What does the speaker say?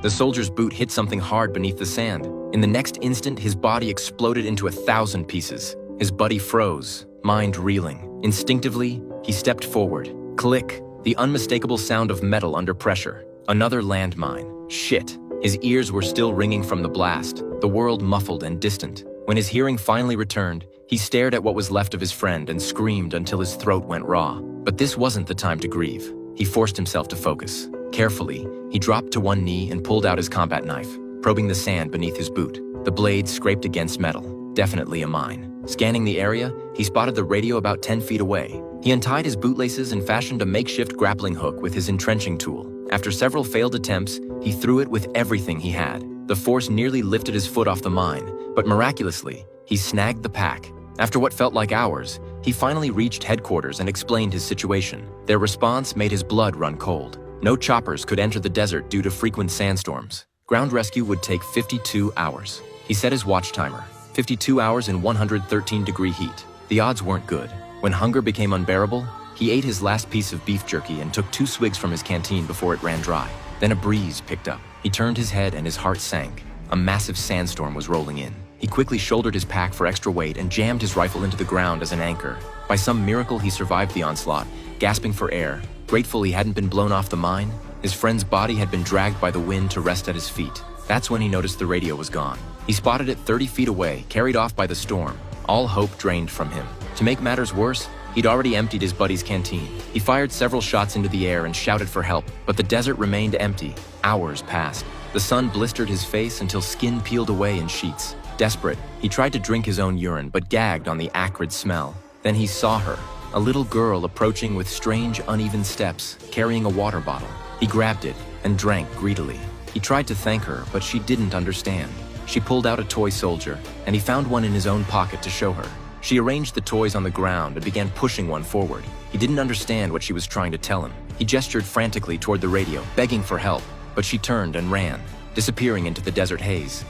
The soldier's boot hit something hard beneath the sand. In the next instant, his body exploded into 1,000 pieces. His buddy froze, mind reeling. Instinctively, he stepped forward. Click, the unmistakable sound of metal under pressure. Another landmine. Shit. His ears were still ringing from the blast, the world muffled and distant. When his hearing finally returned, he stared at what was left of his friend and screamed until his throat went raw. But this wasn't the time to grieve. He forced himself to focus. Carefully, he dropped to one knee and pulled out his combat knife, probing the sand beneath his boot. The blade scraped against metal. Definitely a mine. Scanning the area, he spotted the radio about 10 feet away. He untied his bootlaces and fashioned a makeshift grappling hook with his entrenching tool. After several failed attempts, he threw it with everything he had. The force nearly lifted his foot off the mine, but miraculously, he snagged the pack. After what felt like hours, he finally reached headquarters and explained his situation. Their response made his blood run cold. No choppers could enter the desert due to frequent sandstorms. Ground rescue would take 52 hours. He set his watch timer, 52 hours in 113-degree heat. The odds weren't good. When hunger became unbearable, he ate his last piece of beef jerky and took 2 swigs from his canteen before it ran dry. Then a breeze picked up. He turned his head and his heart sank. A massive sandstorm was rolling in. He quickly shouldered his pack for extra weight and jammed his rifle into the ground as an anchor. By some miracle, he survived the onslaught, gasping for air. Grateful he hadn't been blown off the mine, his friend's body had been dragged by the wind to rest at his feet. That's when he noticed the radio was gone. He spotted it 30 feet away, carried off by the storm. All hope drained from him. To make matters worse, he'd already emptied his buddy's canteen. He fired several shots into the air and shouted for help, but the desert remained empty. Hours passed. The sun blistered his face until skin peeled away in sheets. Desperate, he tried to drink his own urine, but gagged on the acrid smell. Then he saw her, a little girl approaching with strange, uneven steps, carrying a water bottle. He grabbed it and drank greedily. He tried to thank her, but she didn't understand. She pulled out a toy soldier, and he found one in his own pocket to show her. She arranged the toys on the ground and began pushing one forward. He didn't understand what she was trying to tell him. He gestured frantically toward the radio, begging for help, but she turned and ran, disappearing into the desert haze.